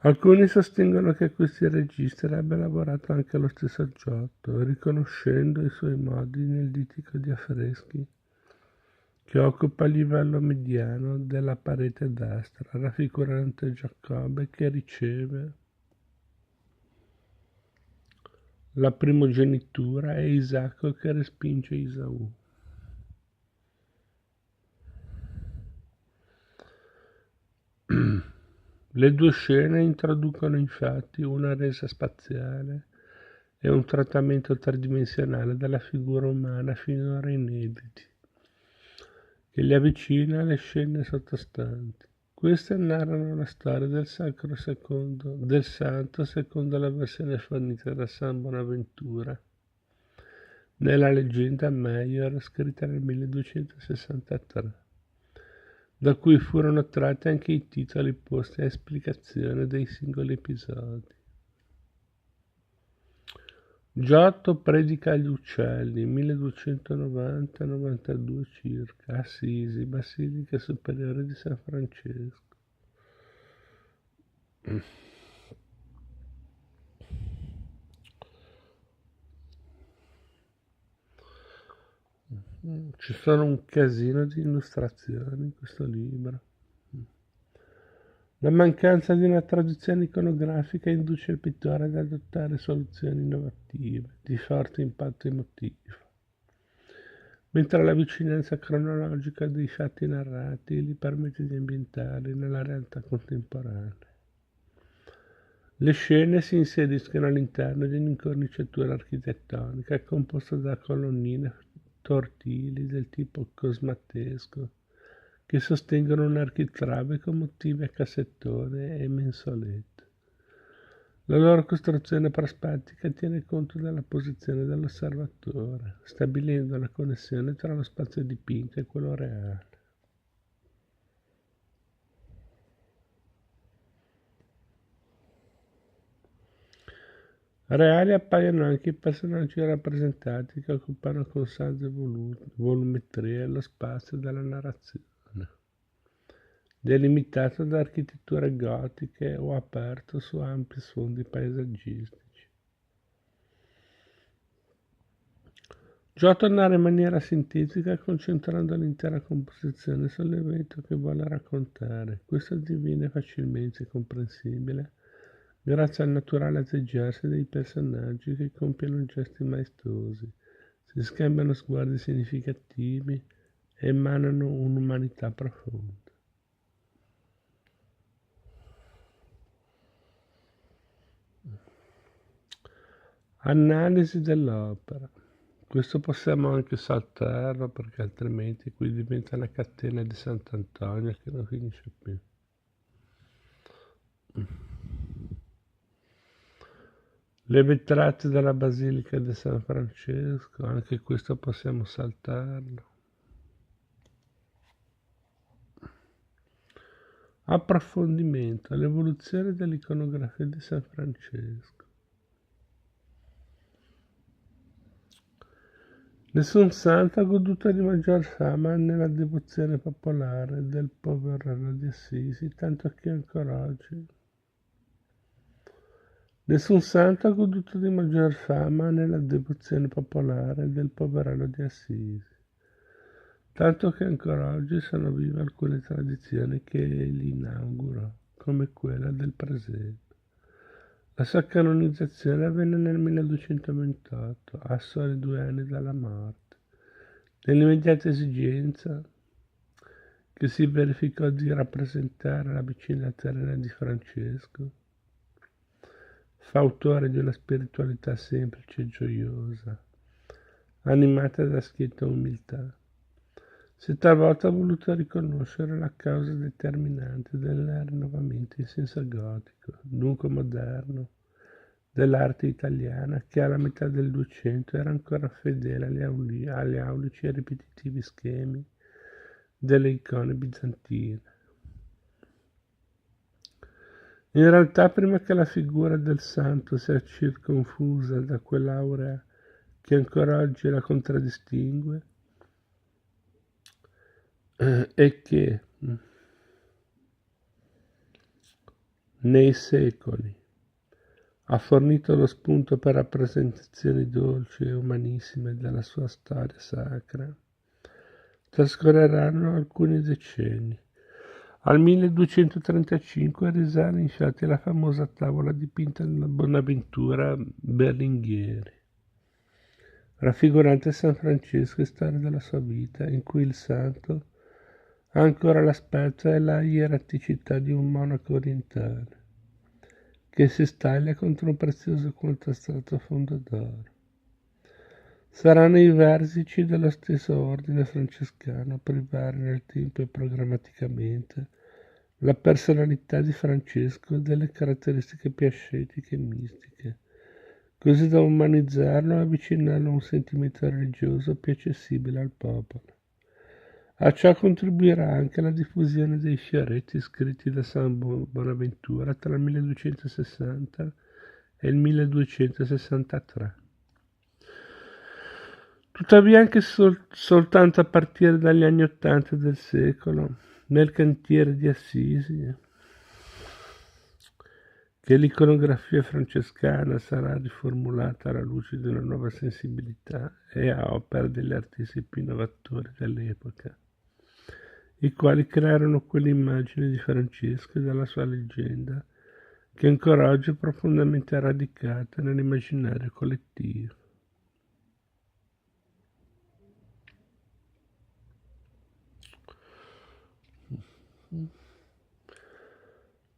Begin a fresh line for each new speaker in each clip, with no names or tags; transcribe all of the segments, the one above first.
Alcuni sostengono che questi registri abbia lavorato anche lo stesso Giotto, riconoscendo i suoi modi nel dittico di affreschi, che occupa il livello mediano della parete destra, raffigurante Giacobbe che riceve la primogenitura e Isacco che respinge Isaù. Le due scene introducono infatti una resa spaziale e un trattamento tridimensionale della figura umana finora inediti, che li avvicina alle scene sottostanti. Queste narrano la storia del santo secondo la versione fornita da San Bonaventura nella leggenda Maior scritta nel 1263, da cui furono tratti anche i titoli posti a esplicazione dei singoli episodi. Giotto predica agli uccelli, 1290-92 circa, Assisi, Basilica Superiore di San Francesco. Ci sono un casino di illustrazioni in questo libro. La mancanza di una tradizione iconografica induce il pittore ad adottare soluzioni innovative, di forte impatto emotivo, mentre la vicinanza cronologica dei fatti narrati gli permette di ambientarli nella realtà contemporanea. Le scene si inseriscono all'interno di un'incorniciatura architettonica composta da colonnine tortili del tipo cosmattesco che sostengono un architrave con motivi a cassettone e mensolette. La loro costruzione prospettica tiene conto della posizione dell'osservatore, stabilendo la connessione tra lo spazio dipinto e quello reale. Reali appaiono anche i personaggi rappresentati che occupano con saggia volumetria lo spazio della narrazione, delimitato da architetture gotiche o aperto su ampi sfondi paesaggistici. Giotto narra in maniera sintetica, concentrando l'intera composizione sull'evento che vuole raccontare. Questo diviene facilmente comprensibile grazie al naturale atteggiarsi dei personaggi che compiono gesti maestosi, si scambiano sguardi significativi e emanano un'umanità profonda. Analisi dell'opera. Questo possiamo anche saltarlo perché altrimenti qui diventa una catena di Sant'Antonio che non finisce più. Le vetrate della Basilica di San Francesco, anche questo possiamo saltarlo. Approfondimento, l'evoluzione dell'iconografia di San Francesco. Nessun santo ha goduto di maggior fama nella devozione popolare del poverello di Assisi, tanto che ancora oggi. Nessun santo ha goduto di maggior fama nella devozione popolare del poverello di Assisi, tanto che ancora oggi sono vive alcune tradizioni che egli inaugurò, come quella del presepe. La sua canonizzazione avvenne nel 1228, a soli 2 anni dalla morte. Nell'immediata esigenza che si verificò di rappresentare la vicina terrena di Francesco, fautore di una spiritualità semplice e gioiosa, animata da schietta umiltà, si talvolta ha voluto riconoscere la causa determinante del rinnovamento in senso gotico, dunque moderno, dell'arte italiana che alla metà del 200 era ancora fedele agli aulici e ripetitivi schemi delle icone bizantine. In realtà, prima che la figura del santo sia circonfusa da quell'aurea che ancora oggi la contraddistingue, e che nei secoli. Ha fornito lo spunto per rappresentazioni dolci e umanissime della sua storia sacra. Trascorreranno alcuni decenni. Al 1235 risale infatti la famosa tavola dipinta da Bonaventura Berlinghieri, raffigurante San Francesco e storia della sua vita, in cui il santo ha ancora l'aspetto e la ieraticità di un monaco orientale, che si staglia contro un prezioso contrastato fondo d'oro. Saranno i vertici dello stesso ordine francescano a privare nel tempo e programmaticamente la personalità di Francesco delle caratteristiche più ascetiche e mistiche, così da umanizzarlo e avvicinarlo a un sentimento religioso più accessibile al popolo. A ciò contribuirà anche la diffusione dei fioretti scritti da San Bonaventura tra il 1260 e il 1263. Tuttavia anche soltanto a partire dagli anni '80 del secolo, nel cantiere di Assisi, che l'iconografia francescana sarà riformulata alla luce di una nuova sensibilità e a opera degli artisti più innovatori dell'epoca, i quali crearono quell'immagine di Francesco e della sua leggenda che ancora oggi è profondamente radicata nell'immaginario collettivo.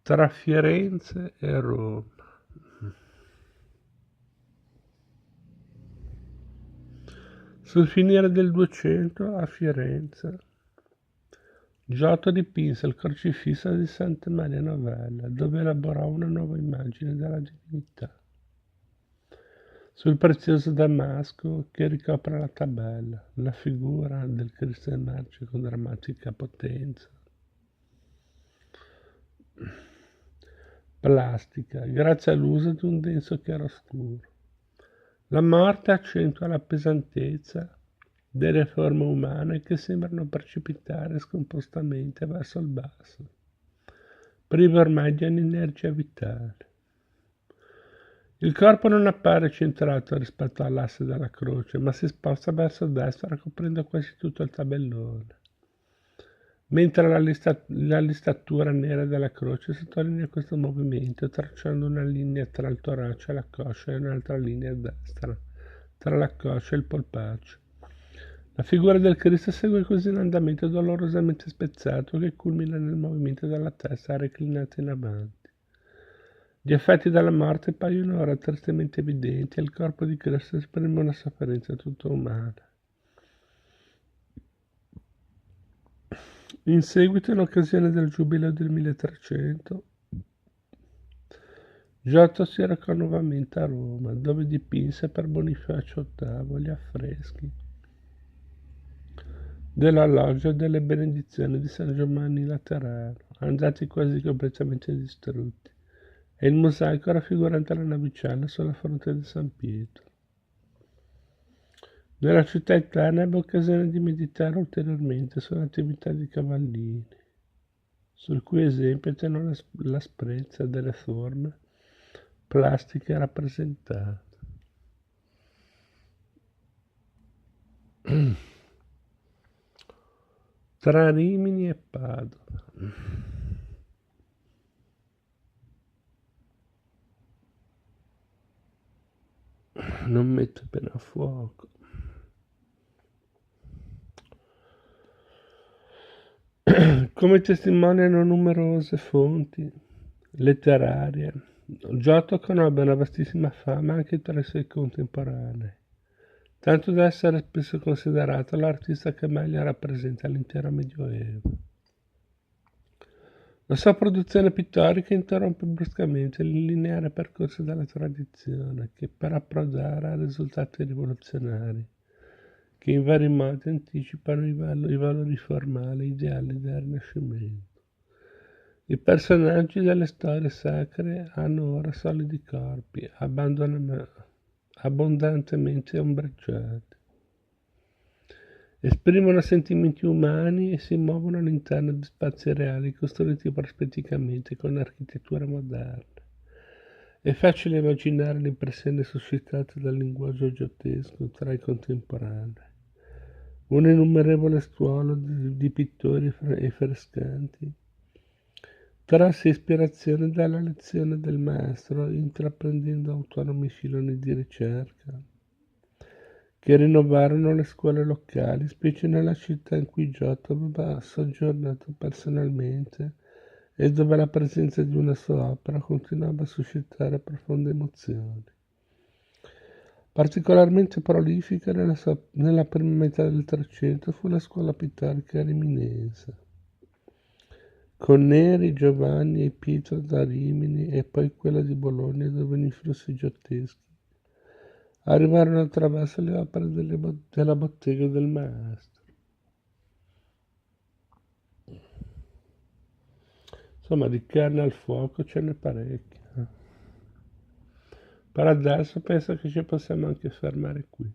Tra Firenze e Roma. Sul finire del 200 a Firenze, Giotto dipinse il crocifisso di Santa Maria Novella, dove elaborò una nuova immagine della divinità. Sul prezioso damasco che ricopre la tabella, la figura del Cristo emerge con drammatica potenza. Plastica, grazie all'uso di un denso chiaroscuro. La morte accentua la pesantezza delle forme umane che sembrano precipitare scompostamente verso il basso, prive ormai di ogni energia vitale. Il corpo non appare centrato rispetto all'asse della croce, ma si sposta verso destra coprendo quasi tutto il tabellone, mentre la listatura nera della croce sottolinea questo movimento, tracciando una linea tra il torace e la coscia e un'altra linea a destra, tra la coscia e il polpaccio. La figura del Cristo segue così l'andamento dolorosamente spezzato che culmina nel movimento della testa reclinata in avanti. Gli effetti della morte paiono ora tristemente evidenti e il corpo di Cristo esprime una sofferenza tutta umana. In seguito, in occasione del Giubileo del 1300, Giotto si recò nuovamente a Roma, dove dipinse per Bonifacio VIII gli affreschi della loggia delle benedizioni di San Giovanni Laterano, andati quasi completamente distrutti, e il mosaico raffigurante la navicella sulla fronte di San Pietro. Nella città eterna ebbe occasione di meditare ulteriormente sull'attività di Cavallini, sul cui esempio tenò l'asprezza delle forme plastiche rappresentate. Tra Rimini e Padova. Non metto bene a fuoco. Come testimoniano numerose fonti letterarie, Giotto conobbe una vastissima fama anche tra i suoi contemporanei, tanto da essere spesso considerato l'artista che meglio rappresenta l'intero Medioevo. La sua produzione pittorica interrompe bruscamente il lineare percorso della tradizione, che per approdare a risultati rivoluzionari, che in vari modi anticipano i valori formali e ideali del Rinascimento. I personaggi delle storie sacre hanno ora solidi corpi, abbondantemente ombreggiati, Esprimono sentimenti umani e si muovono all'interno di spazi reali costruiti prospetticamente con architettura moderna. È facile immaginare l'impressione suscitata dal linguaggio giottesco tra i contemporanei. Un innumerevole stuolo di pittori e frescanti trasse ispirazione dalla lezione del maestro, intraprendendo autonomi filoni di ricerca che rinnovarono le scuole locali, specie nella città in cui Giotto aveva soggiornato personalmente e dove la presenza di una sua opera continuava a suscitare profonde emozioni. Particolarmente prolifica nella prima metà del Trecento fu la scuola pittorica riminese, con Neri, Giovanni e Pietro da Rimini e poi quella di Bologna dove gli influssi giotteschi arrivarono attraverso le opere della bottega del maestro. Insomma, di carne al fuoco ce n'è parecchia. Per adesso penso che ci possiamo anche fermare qui.